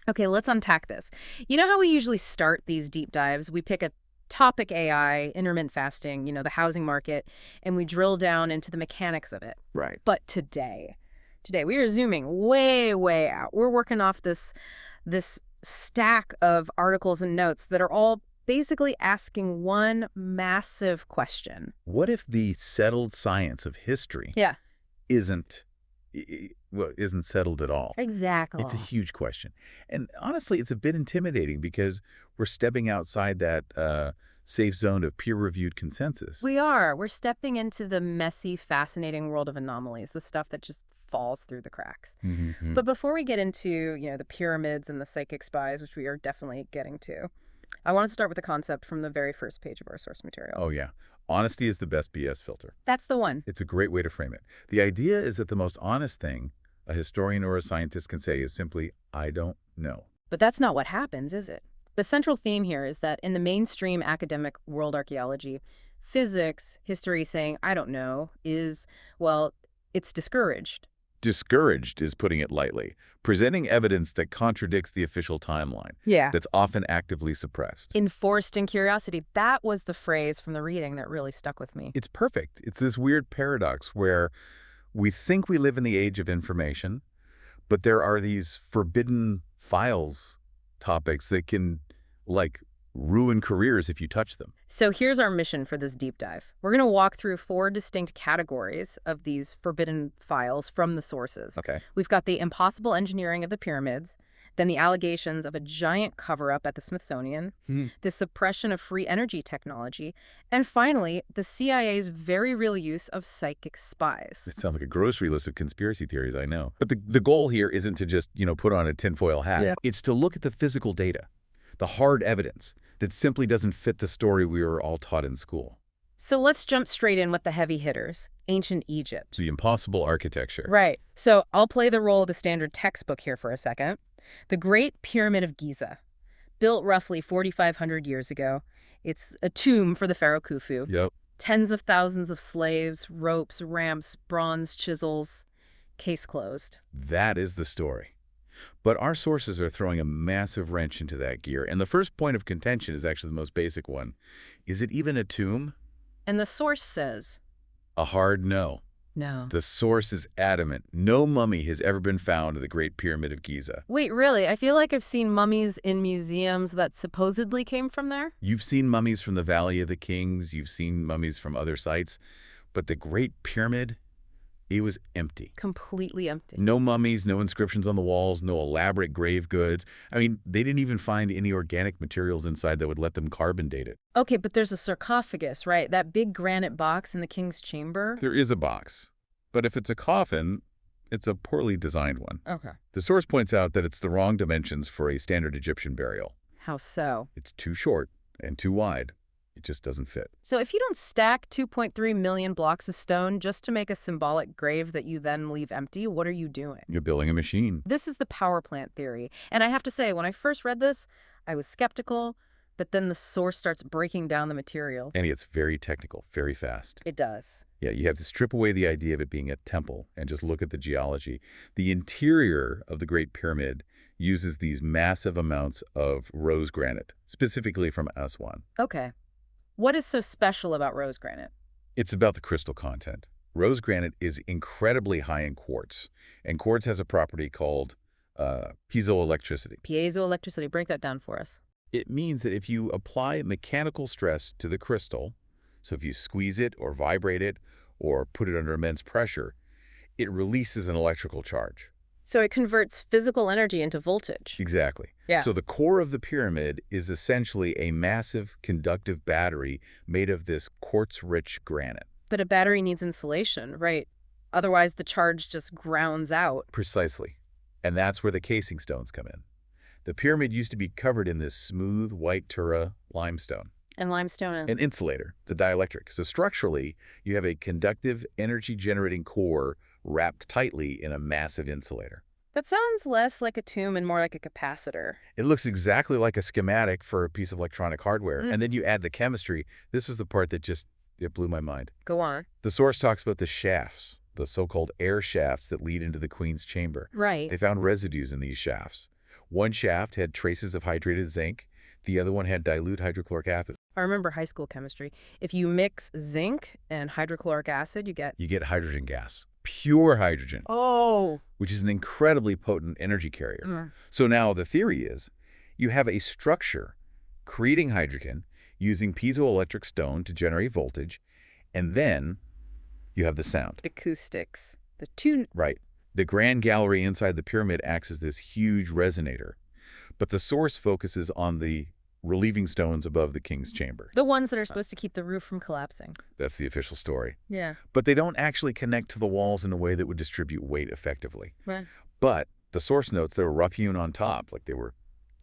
Okay, let's unpack this. You know how we usually start these deep dives? We pick a topic: AI, intermittent fasting, the housing market, and we drill down into the mechanics of it. Right. But today we are zooming way, way out. We're working off this stack of articles and notes that are all basically asking one massive question. What if the settled science of history Yeah, isn't isn't settled at all? exactly. It's a huge question. And honestly, it's a bit intimidating because we're stepping outside that safe zone of peer-reviewed consensus. We are. We're stepping into the messy, fascinating world of anomalies, the stuff that just falls through the cracks. Mm-hmm. But before we get into, the pyramids and the psychic spies, which we are definitely getting to, I want to start with a concept from the very first page of our source material. Oh, yeah. Honesty is the best BS filter. That's the one. It's a great way to frame it. The idea is that the most honest thing a historian or a scientist can say is simply, I don't know. But that's not what happens, is it? The central theme here is that in the mainstream academic world archaeology, physics, history saying, I don't know, is, well, it's discouraged. Discouraged is putting it lightly, presenting evidence that contradicts the official timeline. Yeah. That's often actively suppressed. Enforced in curiosity. That was the phrase from the reading that really stuck with me. It's perfect. It's this weird paradox where we think we live in the age of information, but there are these forbidden files topics that can, ruin careers if you touch them. So here's our mission for this deep dive. We're going to walk through 4 distinct categories of these forbidden files from the sources. Okay. We've got the impossible engineering of the pyramids, then the allegations of a giant cover-up at the Smithsonian, the suppression of free energy technology, and finally, the CIA's very real use of psychic spies. It sounds like a grocery list of conspiracy theories, I know. But the goal here isn't to just, put on a tinfoil hat. Yeah. It's to look at the physical data, the hard evidence that simply doesn't fit the story we were all taught in school. So let's jump straight in with the heavy hitters, ancient Egypt. The impossible architecture. Right. So I'll play the role of the standard textbook here for a second. The Great Pyramid of Giza, built roughly 4,500 years ago. It's a tomb for the pharaoh Khufu. Yep. Tens of thousands of slaves, ropes, ramps, bronze chisels. Case closed. That is the story. But our sources are throwing a massive wrench into that gear, and the first point of contention is actually the most basic one. Is it even a tomb? And the source says, A hard no. no. The source is adamant. No mummy has ever been found in the Great Pyramid of Giza. Wait, really? I feel like I've seen mummies in museums that supposedly came from there? You've seen mummies from the Valley of the Kings, you've seen mummies from other sites, but the Great Pyramid, it was empty. Completely empty. No mummies, no inscriptions on the walls, no elaborate grave goods. I mean, they didn't even find any organic materials inside that would let them carbon date it. Okay, but there's a sarcophagus, right? That big granite box in the king's chamber? There is a box, but if it's a coffin, it's a poorly designed one. Okay. The source points out that it's the wrong dimensions for a standard Egyptian burial. How so? It's too short and too wide. It just doesn't fit. So if you don't stack 2.3 million blocks of stone just to make a symbolic grave that you then leave empty, what are you doing? You're building a machine. This is the power plant theory. And I have to say, when I first read this, I was skeptical, but then the source starts breaking down the materials. And it's very technical, very fast. It does. Yeah, you have to strip away the idea of it being a temple and just look at the geology. The interior of the Great Pyramid uses these massive amounts of rose granite, specifically from Aswan. Okay. What is so special about rose granite? It's about the crystal content. Rose granite is incredibly high in quartz, and quartz has a property called piezoelectricity. Piezoelectricity. Break that down for us. It means that if you apply mechanical stress to the crystal, so if you squeeze it or vibrate it or put it under immense pressure, it releases an electrical charge. So it converts physical energy into voltage. Exactly. Yeah. So the core of the pyramid is essentially a massive conductive battery made of this quartz-rich granite. But a battery needs insulation, right? Otherwise, the charge just grounds out. Precisely. And that's where the casing stones come in. The pyramid used to be covered in this smooth white Tura limestone. And limestone. An insulator. It's a dielectric. So structurally, you have a conductive, energy-generating core wrapped tightly in a massive insulator. That sounds less like a tomb and more like a capacitor. It looks exactly like a schematic for a piece of electronic hardware. And then you add the chemistry. This is the part that it blew my mind. Go on. The source talks about the shafts, the so-called air shafts that lead into the queen's chamber. Right. They found residues in these shafts. One shaft had traces of hydrated zinc. The other one had dilute hydrochloric acid. I remember high school chemistry. If you mix zinc and hydrochloric acid, you get... You get hydrogen gas, pure hydrogen, Oh. which is an incredibly potent energy carrier. Mm. So now the theory is you have a structure creating hydrogen using piezoelectric stone to generate voltage, and then you have the sound. Acoustics. The two... Right. The grand gallery inside the pyramid acts as this huge resonator, but the source focuses on the relieving stones above the king's chamber. The ones that are supposed to keep the roof from collapsing. That's the official story. Yeah. But they don't actually connect to the walls in a way that would distribute weight effectively. Right. But the source notes they were rough-hewn on top, like they were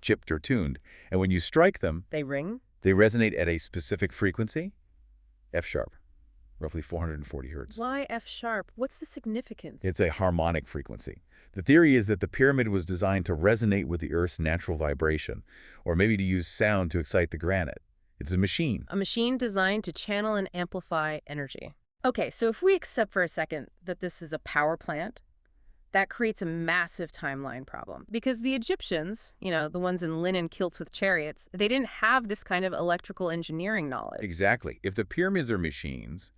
chipped or tuned. And when you strike them, They ring? they resonate at a specific frequency, F sharp, roughly 440 hertz. Why F sharp? What's the significance? It's a harmonic frequency. The theory is that the pyramid was designed to resonate with the Earth's natural vibration, or maybe to use sound to excite the granite. It's a machine. A machine designed to channel and amplify energy. Okay, so if we accept for a second that this is a power plant, that creates a massive timeline problem. Because the Egyptians, the ones in linen kilts with chariots, they didn't have this kind of electrical engineering knowledge. Exactly. If the pyramids are machines,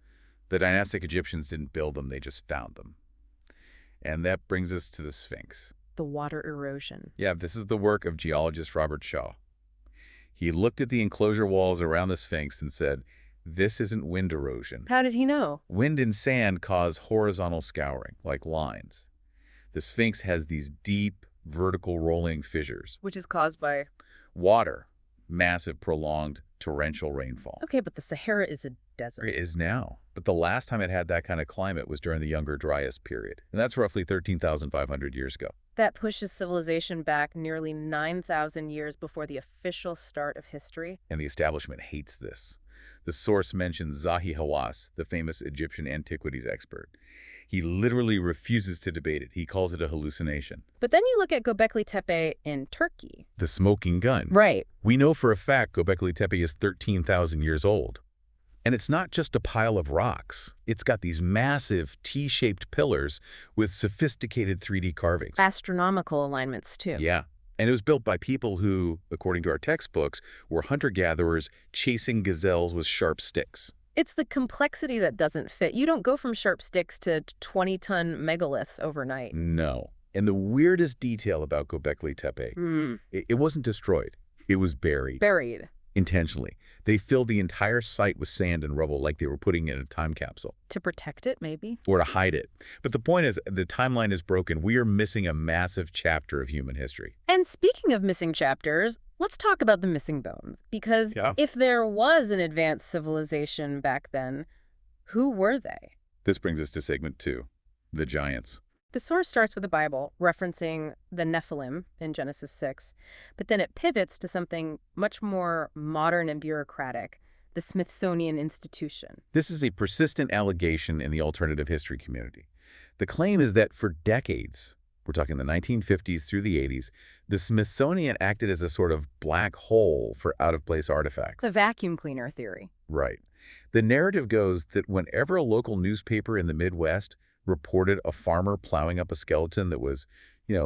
the dynastic Egyptians didn't build them, they just found them. And that brings us to the Sphinx. The water erosion. Yeah, this is the work of geologist Robert Shaw. He looked at the enclosure walls around the Sphinx and said, this isn't wind erosion. How did he know? Wind and sand cause horizontal scouring, like lines. The Sphinx has these deep, vertical rolling fissures. Which is caused by... Water. Massive, prolonged, torrential rainfall. Okay, but the Sahara is a desert. It is now. But the last time it had that kind of climate was during the Younger Dryas period. And that's roughly 13,500 years ago. That pushes civilization back nearly 9,000 years before the official start of history. And the establishment hates this. The source mentions Zahi Hawass, the famous Egyptian antiquities expert. He literally refuses to debate it. He calls it a hallucination. But then you look at Göbekli Tepe in Turkey. The smoking gun. Right. We know for a fact Göbekli Tepe is 13,000 years old. And it's not just a pile of rocks. It's got these massive T-shaped pillars with sophisticated 3D carvings. Astronomical alignments, too. Yeah. And it was built by people who, according to our textbooks, were hunter-gatherers chasing gazelles with sharp sticks. It's the complexity that doesn't fit. You don't go from sharp sticks to 20-ton megaliths overnight. No. And the weirdest detail about Göbekli Tepe, it wasn't destroyed. It was buried. Buried. Intentionally. They filled the entire site with sand and rubble like they were putting it in a time capsule. To protect it, maybe? Or to hide it. But the point is, the timeline is broken. We are missing a massive chapter of human history. And speaking of missing chapters, let's talk about the missing bones. Because if there was an advanced civilization back then, who were they? This brings us to segment 2, the giants. The source starts with the Bible, referencing the Nephilim in Genesis 6, but then it pivots to something much more modern and bureaucratic, the Smithsonian Institution. This is a persistent allegation in the alternative history community. The claim is that for decades, we're talking the 1950s through the 80s, the Smithsonian acted as a sort of black hole for out-of-place artifacts. It's a vacuum cleaner theory. Right. The narrative goes that whenever a local newspaper in the Midwest reported a farmer plowing up a skeleton that was,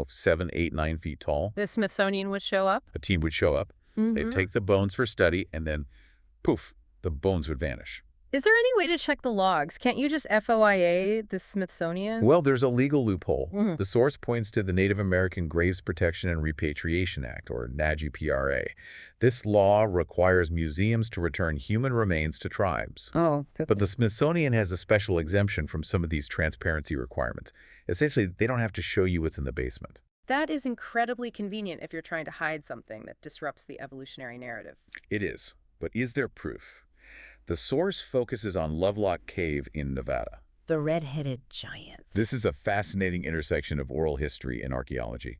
7, 8, 9 feet tall, The Smithsonian would show up? a team would show up, they'd take the bones for study, and then, poof, the bones would vanish. Is there any way to check the logs? Can't you just FOIA the Smithsonian? Well, there's a legal loophole. The source points to the Native American Graves Protection and Repatriation Act, or NAGPRA. This law requires museums to return human remains to tribes. Oh. But the Smithsonian has a special exemption from some of these transparency requirements. Essentially, they don't have to show you what's in the basement. That is incredibly convenient if you're trying to hide something that disrupts the evolutionary narrative. It is. But is there proof? The source focuses on Lovelock Cave in Nevada. The red-headed giants. This is a fascinating intersection of oral history and archaeology.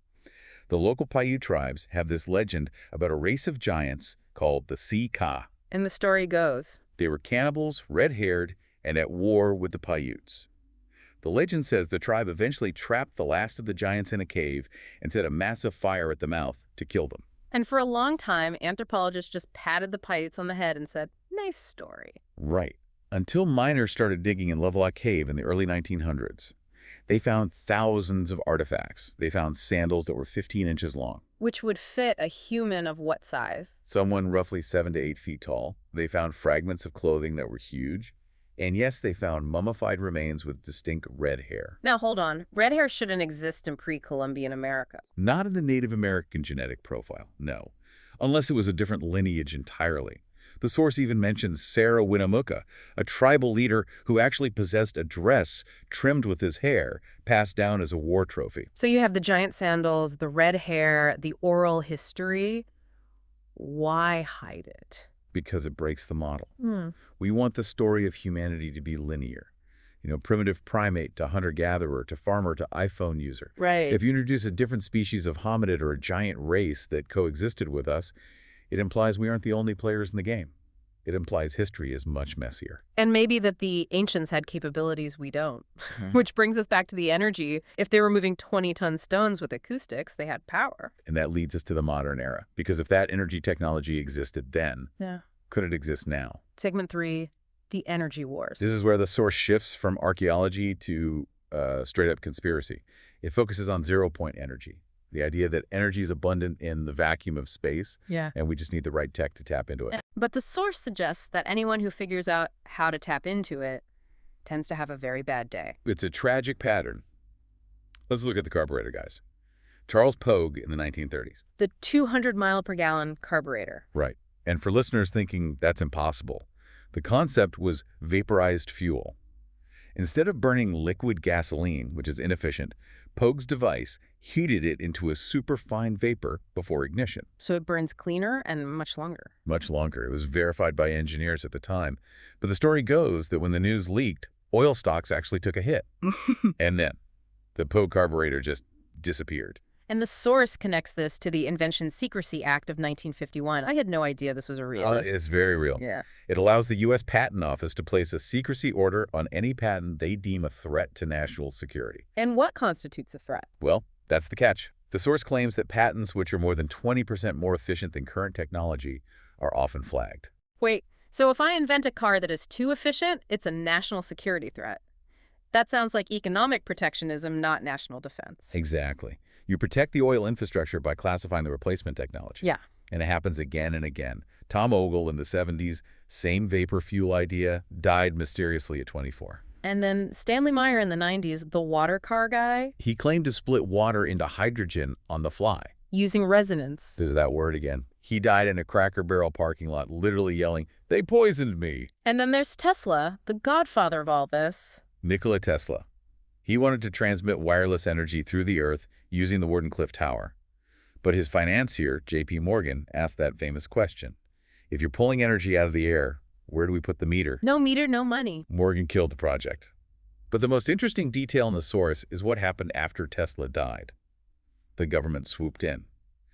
The local Paiute tribes have this legend about a race of giants called the Sea-Ka. And the story goes, They were cannibals, red-haired, and at war with the Paiutes. The legend says the tribe eventually trapped the last of the giants in a cave and set a massive fire at the mouth to kill them. and for a long time, anthropologists just patted the Paiutes on the head and said, nice story. Right. Until miners started digging in Lovelock Cave in the early 1900s. They found thousands of artifacts. They found sandals that were 15 inches long. Which would fit a human of what size? Someone roughly 7 to 8 feet tall. They found fragments of clothing that were huge. And yes, they found mummified remains with distinct red hair. Now, hold on. Red hair shouldn't exist in pre-Columbian America. Not in the Native American genetic profile, no. Unless it was a different lineage entirely. The source even mentions Sarah Winnemucca, a tribal leader who actually possessed a dress trimmed with his hair, passed down as a war trophy. So you have the giant sandals, the red hair, the oral history. Why hide it? Because it breaks the model. We want the story of humanity to be linear. You know, primitive primate to hunter-gatherer to farmer to iPhone user. Right. If you introduce a different species of hominid or a giant race that coexisted with us, it implies we aren't the only players in the game. It implies history is much messier. And maybe that the ancients had capabilities we don't. Which brings us back to the energy. If they were moving 20-ton stones with acoustics, they had power. And that leads us to the modern era. Because if that energy technology existed then, could it exist now? Segment 3, the energy wars. This is where the source shifts from archaeology to straight-up conspiracy. It focuses on zero-point energy. The idea that energy is abundant in the vacuum of space, and we just need the right tech to tap into it. But the source suggests that anyone who figures out how to tap into it tends to have a very bad day. It's a tragic pattern. Let's look at the carburetor, guys. Charles Pogue in the 1930s. The 200-mile-per-gallon carburetor. Right. And for listeners thinking that's impossible, the concept was vaporized fuel. Instead of burning liquid gasoline, which is inefficient, Pogue's device heated it into a superfine vapor before ignition. So it burns cleaner and much longer. Much longer. It was verified by engineers at the time. But the story goes that when the news leaked, oil stocks actually took a hit. And then the Pogue carburetor just disappeared. And the source connects this to the Invention Secrecy Act of 1951. I had no idea this was a real. It's very real. Yeah. It allows the U.S. Patent Office to place a secrecy order on any patent they deem a threat to national security. And what constitutes a threat? Well, that's the catch. The source claims that patents which are more than 20% more efficient than current technology are often flagged. Wait, so if I invent a car that is too efficient, it's a national security threat. That sounds like economic protectionism, not national defense. Exactly. You protect the oil infrastructure by classifying the replacement technology. Yeah. And it happens again and again. Tom Ogle in the 70s, same vapor fuel idea, died mysteriously at 24. And then Stanley Meyer in the 90s, the water car guy. He claimed to split water into hydrogen on the fly. Using resonance. There's that word again. He died in a Cracker Barrel parking lot, literally yelling, "They poisoned me." And then there's Tesla, the godfather of all this. Nikola Tesla. He wanted to transmit wireless energy through the Earth using the Wardenclyffe Tower. But his financier, J.P. Morgan, asked that famous question. If you're pulling energy out of the air, where do we put the meter? No meter, no money. Morgan killed the project. But the most interesting detail in the source is what happened after Tesla died. The government swooped in.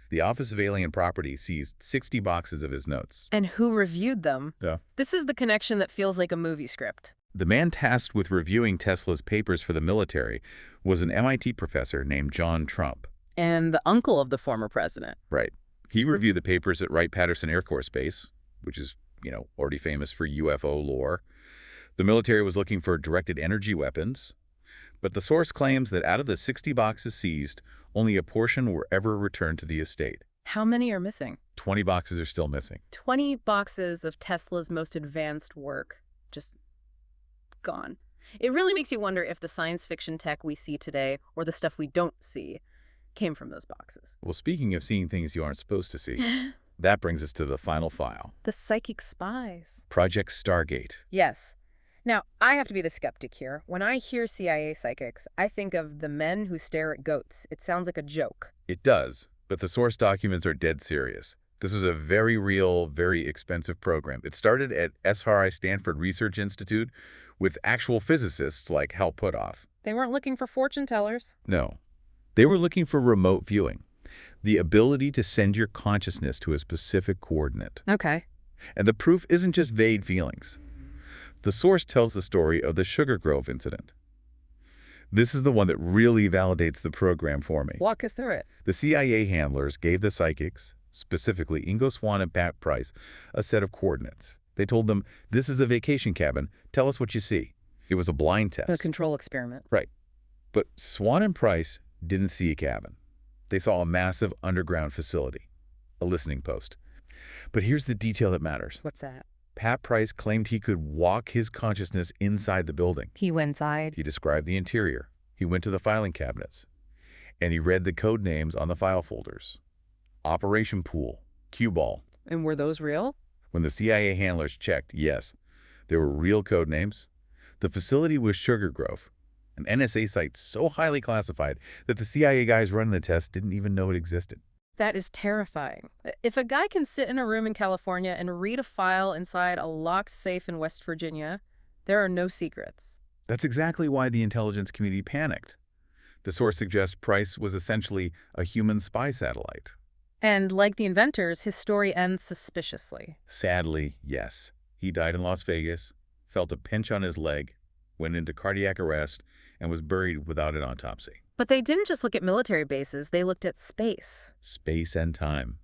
The Office of Alien Property seized 60 boxes of his notes. And who reviewed them? Yeah. This is the connection that feels like a movie script. The man tasked with reviewing Tesla's papers for the military was an MIT professor named John Trump. And the uncle of the former president. Right. He reviewed the papers at Wright-Patterson Air Force Base, which is, already famous for UFO lore. The military was looking for directed energy weapons. But the source claims that out of the 60 boxes seized, only a portion were ever returned to the estate. How many are missing? 20 boxes are still missing. 20 boxes of Tesla's most advanced work. Just gone. It really makes you wonder if the science fiction tech we see today, or the stuff we don't see, came from those boxes. Well, speaking of seeing things you aren't supposed to see, that brings us to the final file. The psychic spies. Project Stargate. Yes. Now, I have to be the skeptic here. When I hear CIA psychics, I think of the men who stare at goats. It sounds like a joke. It does, but the source documents are dead serious. This was a very real, very expensive program. It started at SRI Stanford Research Institute with actual physicists like Hal Puthoff. They weren't looking for fortune tellers. No. They were looking for remote viewing, the ability to send your consciousness to a specific coordinate. Okay. And the proof isn't just vague feelings. The source tells the story of the Sugar Grove incident. This is the one that really validates the program for me. Walk us through it. The CIA handlers gave the psychics, specifically Ingo Swann and Pat Price, a set of coordinates. They told them, "This is a vacation cabin. Tell us what you see." It was a blind test. A control experiment. Right. But Swan and Price didn't see a cabin. They saw a massive underground facility, a listening post. But here's the detail that matters. What's that? Pat Price claimed he could walk his consciousness inside the building. He went inside. He described the interior. He went to the filing cabinets. And he read the code names on the file folders. Operation Pool, Q-Ball. And were those real? When the CIA handlers checked, yes, there were real code names. The facility was Sugar Grove, an NSA site so highly classified that the CIA guys running the test didn't even know it existed. That is terrifying. If a guy can sit in a room in California and read a file inside a locked safe in West Virginia, there are no secrets. That's exactly why the intelligence community panicked. The source suggests Price was essentially a human spy satellite. And like the inventors, his story ends suspiciously. Sadly, yes. He died in Las Vegas, felt a pinch on his leg, went into cardiac arrest, and was buried without an autopsy. But they didn't just look at military bases, they looked at space. Space and time.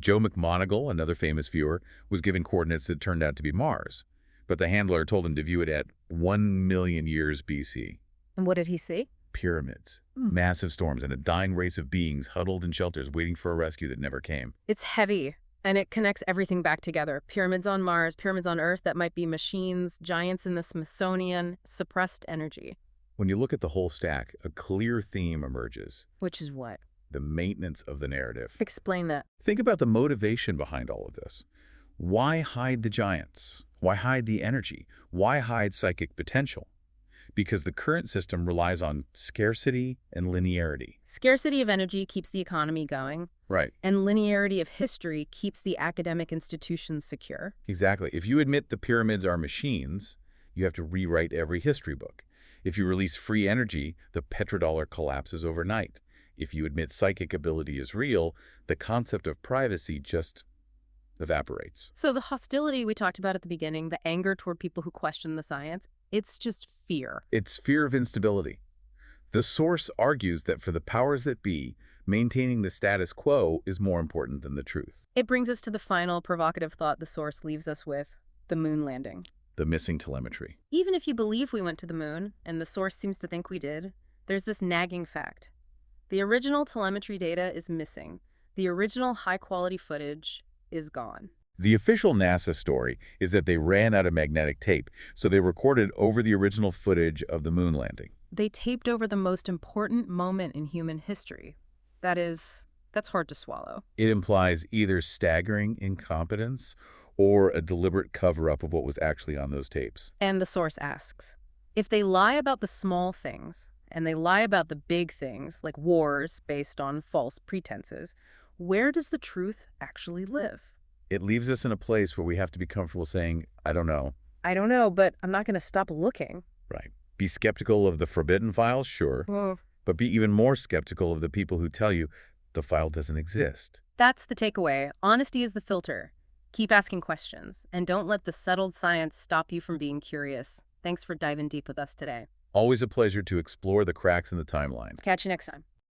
Joe McMoneagle, another famous viewer, was given coordinates that turned out to be Mars, but the handler told him to view it at 1 million years BC. And what did he see? Pyramids, massive storms, and a dying race of beings huddled in shelters waiting for a rescue that never came. It's heavy, and it connects everything back together. Pyramids on Mars, pyramids on Earth that might be machines, giants in the Smithsonian, suppressed energy. When you look at the whole stack, a clear theme emerges. Which is what? The maintenance of the narrative. Explain that. Think about the motivation behind all of this. Why hide the giants? Why hide the energy? Why hide psychic potential? Because the current system relies on scarcity and linearity. Scarcity of energy keeps the economy going. Right. And linearity of history keeps the academic institutions secure. Exactly. If you admit the pyramids are machines, you have to rewrite every history book. If you release free energy, the petrodollar collapses overnight. If you admit psychic ability is real, the concept of privacy just evaporates. So the hostility we talked about at the beginning, the anger toward people who question the science, it's just fear. It's fear of instability. The source argues that for the powers that be, maintaining the status quo is more important than the truth. It brings us to the final provocative thought the source leaves us with, the moon landing. The missing telemetry. Even if you believe we went to the moon, and the source seems to think we did, there's this nagging fact. The original telemetry data is missing. The original high-quality footage is gone. The official NASA story is that they ran out of magnetic tape, so they recorded over the original footage of the moon landing. They taped over the most important moment in human history. That's hard to swallow. It implies either staggering incompetence or a deliberate cover-up of what was actually on those tapes. And the source asks, if they lie about the small things, and they lie about the big things, like wars based on false pretenses, where does the truth actually live? It leaves us in a place where we have to be comfortable saying, I don't know. I don't know, but I'm not going to stop looking. Right. Be skeptical of the forbidden files, sure. But be even more skeptical of the people who tell you the file doesn't exist. That's the takeaway. Honesty is the filter. Keep asking questions, and don't let the settled science stop you from being curious. Thanks for diving deep with us today. Always a pleasure to explore the cracks in the timeline. Catch you next time.